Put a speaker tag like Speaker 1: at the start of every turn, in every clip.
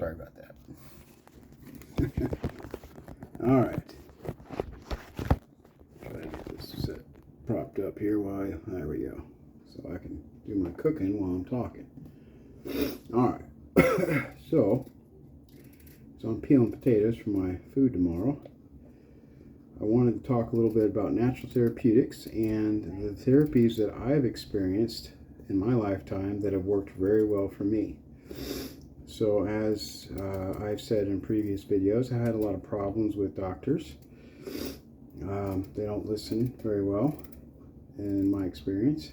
Speaker 1: Sorry about that. All right. Try to get this set propped up here while there we go. So I can do my cooking while I'm talking. All right. So I'm peeling potatoes for my food tomorrow. I wanted to talk a little bit about natural therapeutics and the therapies that I've experienced in my lifetime that have worked very well for me. So as I've said in previous videos, I had a lot of problems with doctors. They don't listen very well in my experience.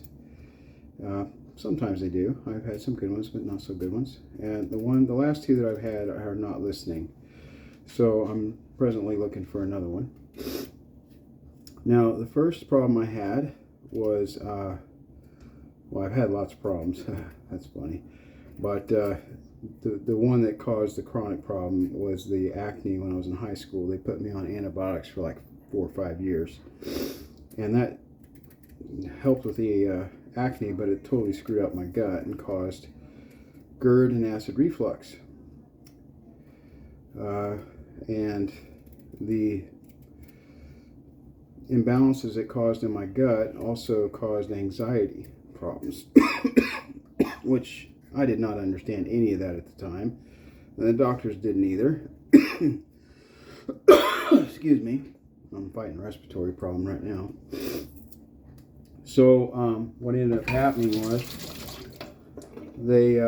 Speaker 1: Sometimes they do. I've had some good ones, but not so good ones. And the last two that I've had are not listening. So I'm presently looking for another one. Now, the first problem I had was, well, I've had lots of problems. That's funny. But the one that caused the chronic problem was the acne when I was in high school. They put me on antibiotics for like 4 or 5 years. And that helped with the acne, but it totally screwed up my gut and caused GERD and acid reflux. And the imbalances it caused in my gut also caused anxiety problems, which I did not understand any of that at the time. And the doctors didn't either. Excuse me. I'm fighting a respiratory problem right now. So what ended up happening was they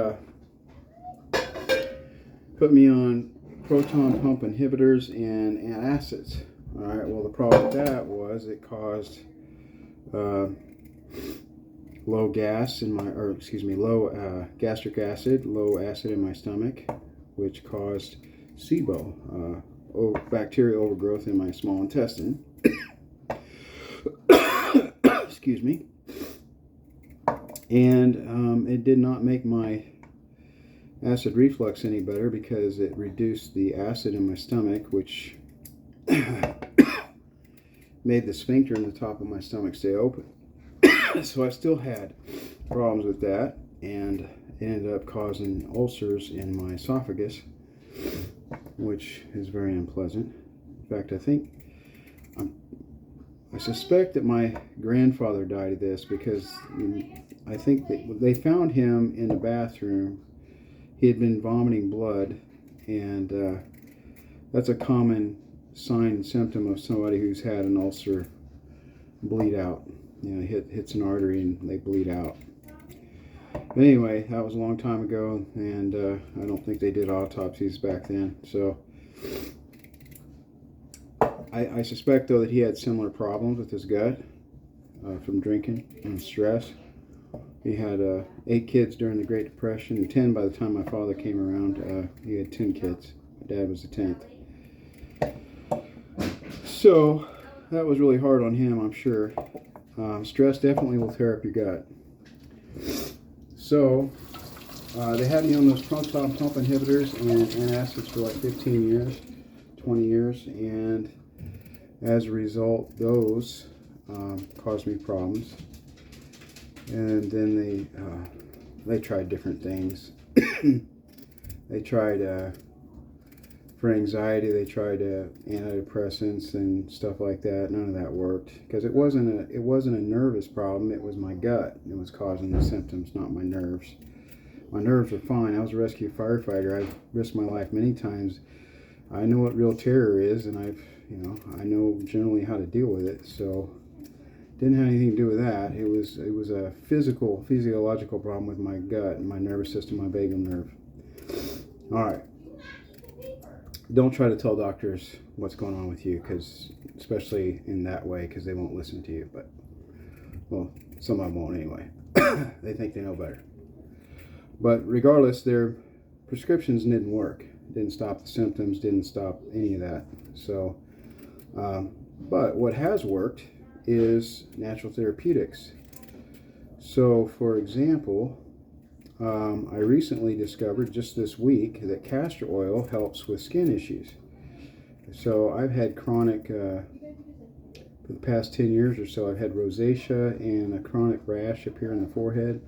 Speaker 1: put me on proton pump inhibitors and antacids. All right. Well, the problem with that was it caused low gas in my, low gastric acid, low acid in my stomach, which caused SIBO, bacterial overgrowth in my small intestine. Excuse me. And it did not make my acid reflux any better because it reduced the acid in my stomach, which made the sphincter in the top of my stomach stay open. So I still had problems with that, and it ended up causing ulcers in my esophagus, which is very unpleasant. In fact, I suspect that my grandfather died of this because I think that they found him in the bathroom. He had been vomiting blood, and that's a common sign and symptom of somebody who's had an ulcer bleed out. You know, hits an artery and they bleed out. But anyway, that was a long time ago, and I don't think they did autopsies back then. So I suspect, though, that he had similar problems with his gut from drinking and stress. He had 8 kids during the Great Depression, and 10 by the time my father came around. He had 10 kids. My dad was the 10th. So that was really hard on him, I'm sure. Stress definitely will tear up your gut. So they had me on those proton pump inhibitors and antacids for like 15 years, 20 years, and as a result, those caused me problems. And then they tried different things. They tried for anxiety. They tried antidepressants and stuff like that. None of that worked because it wasn't a nervous problem. It was my gut. It was causing the symptoms, not my nerves. My nerves were fine. I was a rescue firefighter. I've risked my life many times. I know what real terror is, and I know generally how to deal with it. So didn't have anything to do with that. It was a physiological problem with my gut and my nervous system, my vagus nerve. All right. Don't try to tell doctors what's going on with you, because especially in that way, because they won't listen to you. But, well, some of them won't anyway. They think they know better. But regardless, their prescriptions didn't work. Didn't stop the symptoms, didn't stop any of that. So, but what has worked is natural therapeutics. So, for example, I recently discovered just this week that castor oil helps with skin issues. So I've had chronic, for the past 10 years or so, I've had rosacea and a chronic rash up here in the forehead,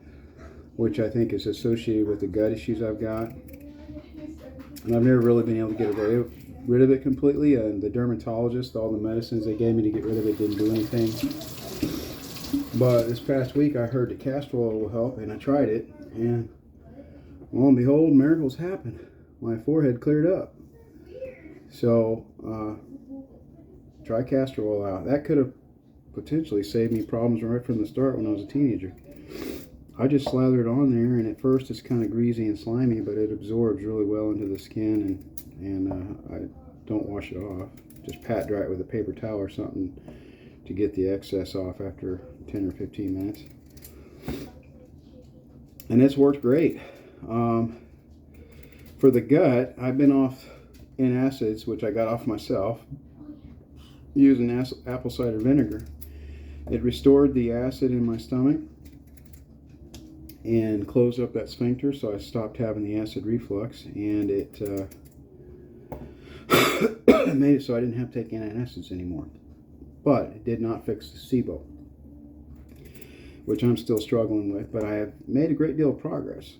Speaker 1: which I think is associated with the gut issues I've got. and I've never really been able to get rid of it completely. And the dermatologist, all the medicines they gave me to get rid of it didn't do anything. But this past week I heard that castor oil will help, and I tried it, and lo and behold, miracles happened. My forehead cleared up. So try castor oil out. That could have potentially saved me problems right from the start when I was a teenager. I just slather it on there, and at first it's kind of greasy and slimy, but it absorbs really well into the skin, and I don't wash it off. Just pat dry it with a paper towel or something to get the excess off after 10 or 15 minutes. And it's worked great. For the gut, I've been off antacids, which I got off myself, using apple cider vinegar. It restored the acid in my stomach and closed up that sphincter, so I stopped having the acid reflux, and it made it so I didn't have to take antacids anymore. But it did not fix the SIBO, which I'm still struggling with, but I have made a great deal of progress.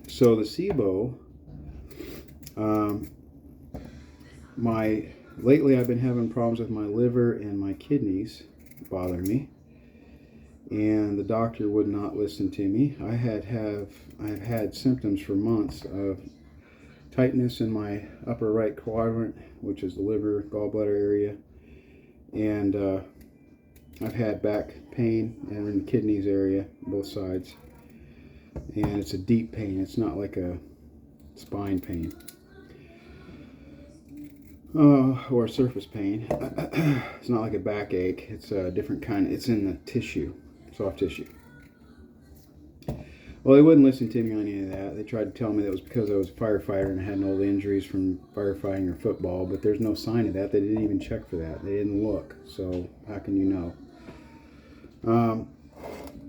Speaker 1: So the SIBO, lately I've been having problems with my liver and my kidneys bothering me, and the doctor would not listen to me. I've had symptoms for months of tightness in my upper right quadrant, which is the liver, gallbladder area, and I've had back pain and in the kidneys area, both sides, and it's a deep pain. It's not like a spine pain or a surface pain. It's not like a backache. It's a different kind. It's in the tissue, soft tissue. Well, they wouldn't listen to me on any of that. They tried to tell me that it was because I was a firefighter and I had old injuries from firefighting or football, but there's no sign of that. They didn't even check for that. They didn't look. So how can you know?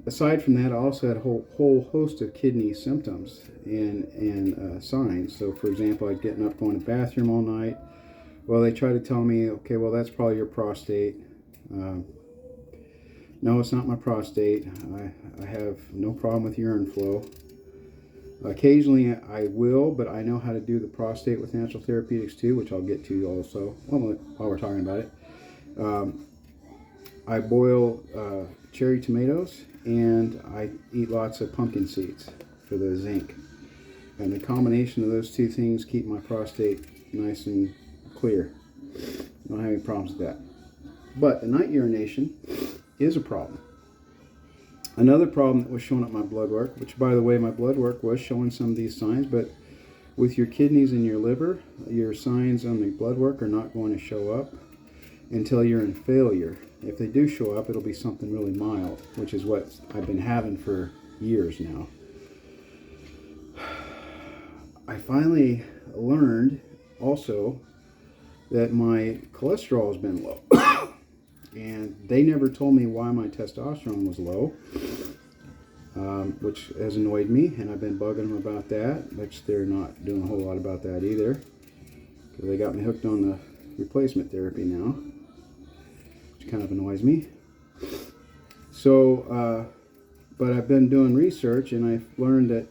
Speaker 1: Aside from that, I also had a whole host of kidney symptoms and signs. So, for example, I'd getting up going to the bathroom all night. Well, they tried to tell me, okay, well, that's probably your prostate. No, it's not my prostate. I have no problem with urine flow. Occasionally I will, but I know how to do the prostate with natural therapeutics too, which I'll get to also while we're talking about it. I boil cherry tomatoes, and I eat lots of pumpkin seeds for the zinc. And the combination of those two things keep my prostate nice and clear. I don't have any problems with that. But the night urination is a problem. Another problem that was showing up my blood work, which by the way, my blood work was showing some of these signs, but with your kidneys and your liver, your signs on the blood work are not going to show up until you're in failure. If they do show up, it'll be something really mild, which is what I've been having for years now. I finally learned also that my cholesterol has been low. And they never told me why my testosterone was low, which has annoyed me, and I've been bugging them about that, which they're not doing a whole lot about that either, because they got me hooked on the replacement therapy now, which kind of annoys me. So, but I've been doing research, and I've learned that,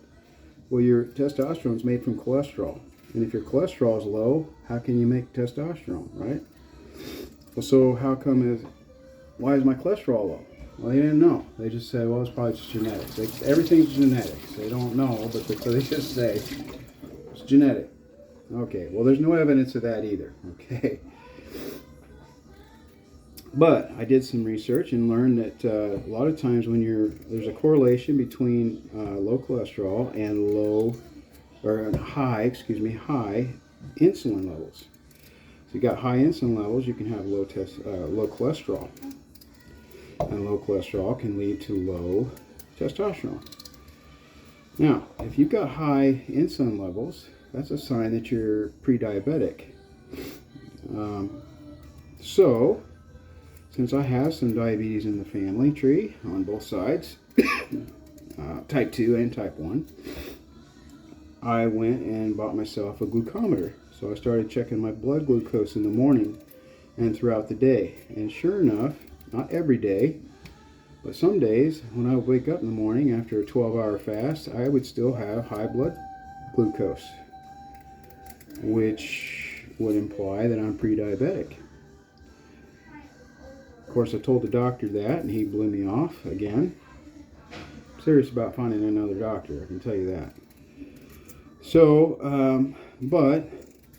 Speaker 1: well, your testosterone is made from cholesterol, and if your cholesterol is low, how can you make testosterone, right? Well, so why is my cholesterol low? Well, they didn't know. They just said, well, it's probably just genetics. Everything's genetics. They don't know, but they just say it's genetic. Okay, well, there's no evidence of that either, okay? But I did some research and learned that a lot of times when there's a correlation between low cholesterol and high insulin levels. So you got high insulin levels, you can have low cholesterol. And low cholesterol can lead to low testosterone. Now, if you've got high insulin levels, that's a sign that you're pre-diabetic. So, since I have some diabetes in the family tree on both sides, type 2 and type 1, I went and bought myself a glucometer. So I started checking my blood glucose in the morning and throughout the day. And sure enough, not every day, but some days when I would wake up in the morning after a 12-hour fast, I would still have high blood glucose. which would imply that I'm pre-diabetic. Of course, I told the doctor that, and he blew me off again. I'm serious about finding another doctor, I can tell you that. So, but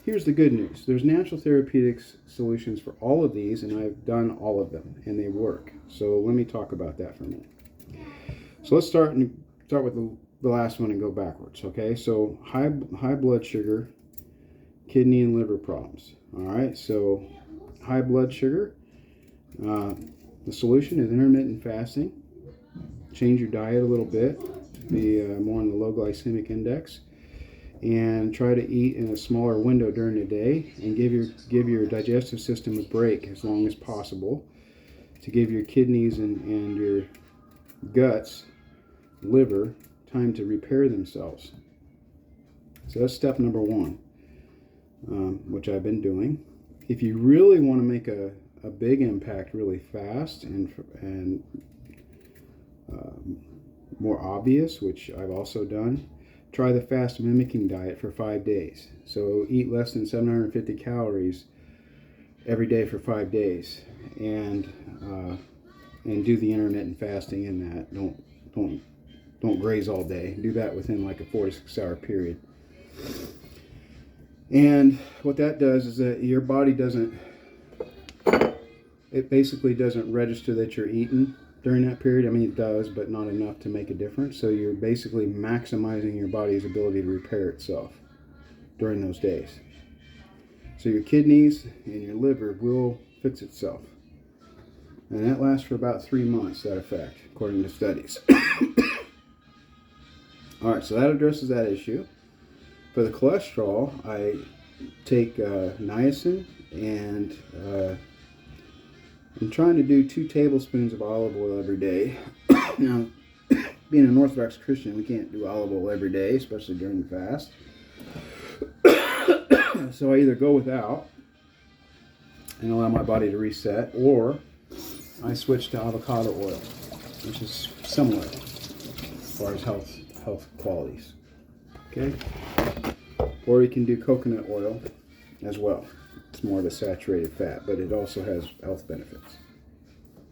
Speaker 1: here's the good news. There's natural therapeutics solutions for all of these, and I've done all of them, and they work. So let me talk about that for a minute. So let's start with the last one and go backwards, okay? So high blood sugar, kidney and liver problems. All right, so high blood sugar, the solution is intermittent fasting. Change your diet a little bit to be more on the low glycemic index, and try to eat in a smaller window during the day, and give your digestive system a break as long as possible to give your kidneys and your guts, liver, time to repair themselves. So that's step number one, which I've been doing. If you really want to make a big impact really fast and more obvious, which I've also done, try the fast mimicking diet for 5 days. So eat less than 750 calories every day for 5 days, and do the intermittent fasting in that. Don't graze all day. Do that within like a 4 to 6 hour period. And what that does is that your body basically doesn't register that you're eating during that period. I mean, it does, but not enough to make a difference. So you're basically maximizing your body's ability to repair itself during those days. So your kidneys and your liver will fix itself. And that lasts for about 3 months, that effect, according to studies. All right, so that addresses that issue. For the cholesterol, I take niacin, and I'm trying to do 2 tablespoons of olive oil every day. Now, being an Orthodox Christian, we can't do olive oil every day, especially during the fast. So I either go without and allow my body to reset, or I switch to avocado oil, which is similar as far as health qualities. Okay? Or you can do coconut oil as well. It's more of a saturated fat, but it also has health benefits.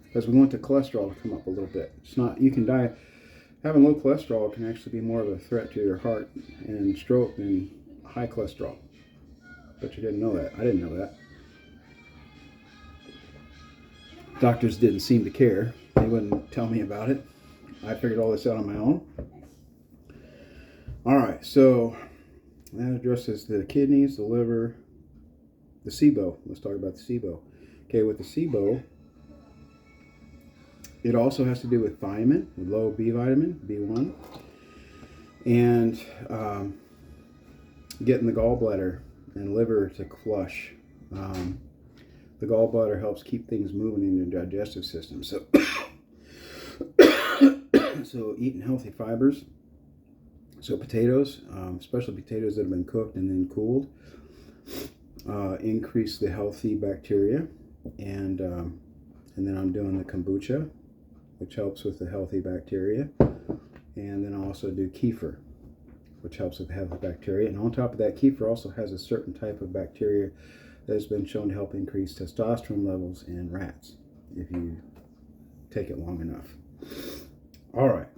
Speaker 1: Because we want the cholesterol to come up a little bit. It's not, you can die, having low cholesterol can actually be more of a threat to your heart and stroke than high cholesterol. But you didn't know that. I didn't know that. Doctors didn't seem to care. They wouldn't tell me about it. I figured all this out on my own. All right, so that addresses the kidneys, the liver, the SIBO. Let's talk about the SIBO. Okay, with the SIBO, it also has to do with thiamine, with low B vitamin, B1, and getting the gallbladder and liver to flush. The gallbladder helps keep things moving in your digestive system. So, so eating healthy fibers. So potatoes, especially potatoes that have been cooked and then cooled, increase the healthy bacteria, and then I'm doing the kombucha, which helps with the healthy bacteria, and then I also do kefir, which helps with healthy bacteria. And on top of that, kefir also has a certain type of bacteria that has been shown to help increase testosterone levels in rats if you take it long enough. All right,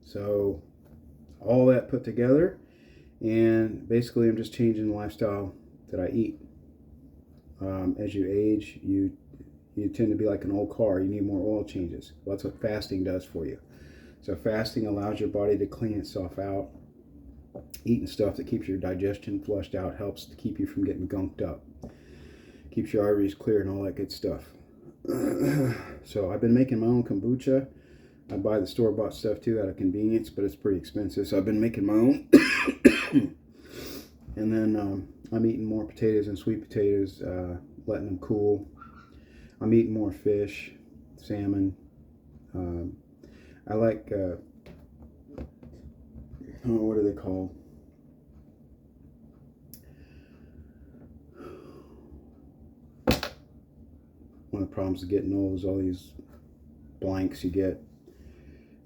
Speaker 1: so all that put together, and basically I'm just changing the lifestyle that I eat. As you age, you tend to be like an old car. You need more oil changes. Well, that's what fasting does for you. So fasting allows your body to clean itself out. Eating stuff that keeps your digestion flushed out helps to keep you from getting gunked up. Keeps your arteries clear and all that good stuff. So I've been making my own kombucha. I buy the store-bought stuff too out of convenience, but it's pretty expensive. So I've been making my own. And then I'm eating more potatoes and sweet potatoes, letting them cool. I'm eating more fish, salmon. I like, what are they called? One of the problems of getting old is all these blanks you get.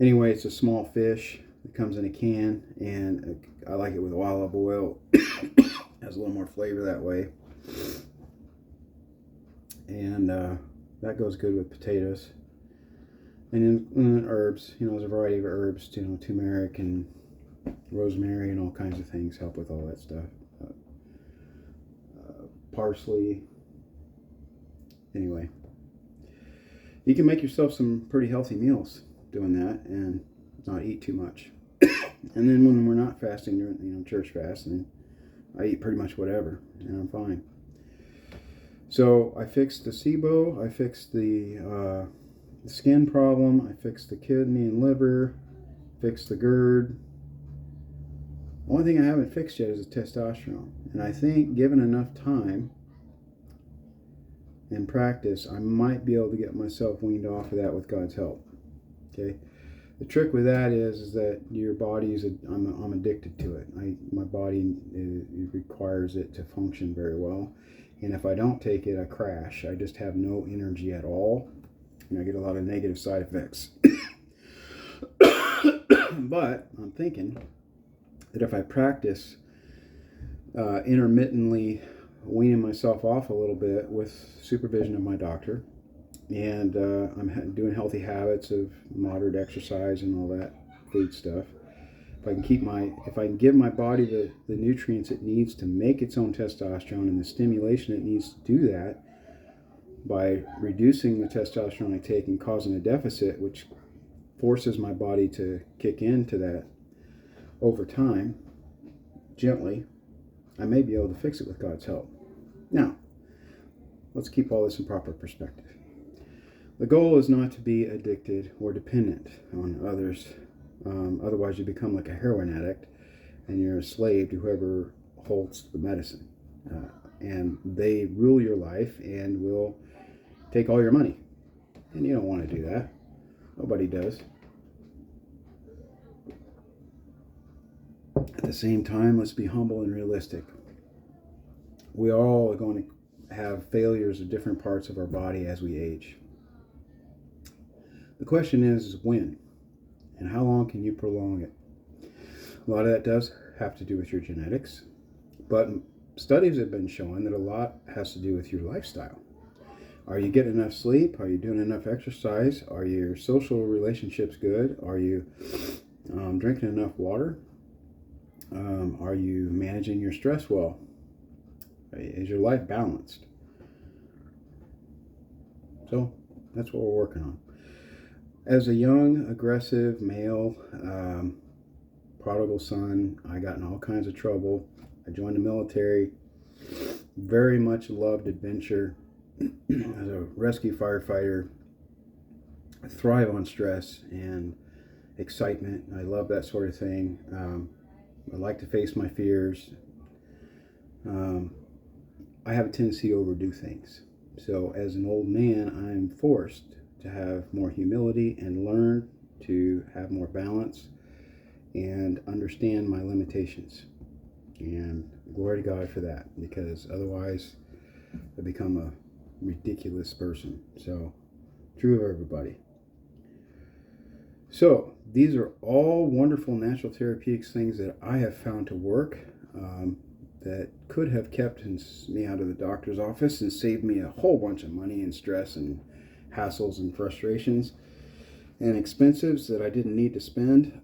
Speaker 1: Anyway, it's a small fish that comes in a can, and I like it with olive oil Has a little more flavor that way. And that goes good with potatoes. And then herbs, there's a variety of herbs, turmeric and rosemary and all kinds of things help with all that stuff. Parsley. Anyway, you can make yourself some pretty healthy meals doing that and not eat too much. And then when we're not fasting during, church fast, and I eat pretty much whatever, and I'm fine. So I fixed the SIBO, I fixed the skin problem, I fixed the kidney and liver, fixed the GERD. The only thing I haven't fixed yet is the testosterone. And I think given enough time and practice, I might be able to get myself weaned off of that with God's help. Okay. The trick with that is that your body is, I'm addicted to it. My body requires it to function very well. And if I don't take it, I crash. I just have no energy at all. And I get a lot of negative side effects. But I'm thinking that if I practice intermittently weaning myself off a little bit with supervision of my doctor, and I'm doing healthy habits of moderate exercise and all that food stuff. If I can give my body the nutrients it needs to make its own testosterone and the stimulation it needs to do that by reducing the testosterone I take and causing a deficit, which forces my body to kick into that over time, gently, I may be able to fix it with God's help. Now, let's keep all this in proper perspective. The goal is not to be addicted or dependent on others. Otherwise, you become like a heroin addict and you're a slave to whoever holds the medicine. And they rule your life and will take all your money. And you don't want to do that. Nobody does. At the same time, let's be humble and realistic. We all are going to have failures of different parts of our body as we age. The question is when and how long can you prolong it? A lot of that does have to do with your genetics, but studies have been showing that a lot has to do with your lifestyle. Are you getting enough sleep? Are you doing enough exercise? Are your social relationships good? Are you drinking enough water? Are you managing your stress well? Is your life balanced? So that's what we're working on. As a young, aggressive male, prodigal son, I got in all kinds of trouble. I joined the military. Very much loved adventure. As a rescue firefighter, I thrive on stress and excitement. I love that sort of thing. I like to face my fears. I have a tendency to overdo things. So as an old man, I'm forced to have more humility and learn to have more balance and understand my limitations. And glory to God for that, because otherwise I become a ridiculous person. So true of everybody. So these are all wonderful natural therapeutics things that I have found to work, that could have kept me out of the doctor's office and saved me a whole bunch of money and stress and hassles and frustrations and expenses that I didn't need to spend.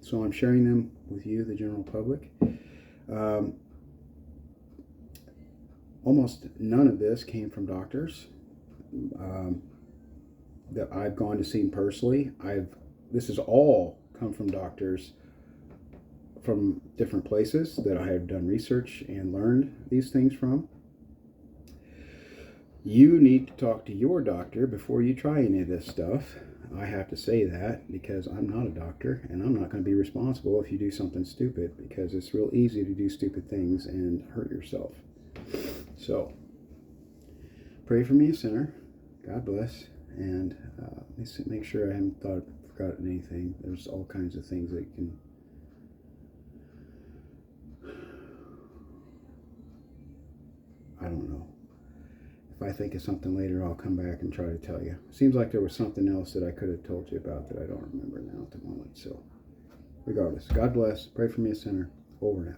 Speaker 1: So I'm sharing them with you, the general public. Almost none of this came from doctors that I've gone to see personally. This has all come from doctors from different places that I have done research and learned these things from. You need to talk to your doctor before you try any of this stuff. I have to say that because I'm not a doctor, and I'm not going to be responsible if you do something stupid, because it's real easy to do stupid things and hurt yourself. So, pray for me, a sinner. God bless. And let's make sure I haven't forgotten anything. There's all kinds of things that you can... I don't know. If I think of something later, I'll come back and try to tell you. Seems like there was something else that I could have told you about that I don't remember now at the moment. So, regardless, God bless. Pray for me, a sinner. Over now.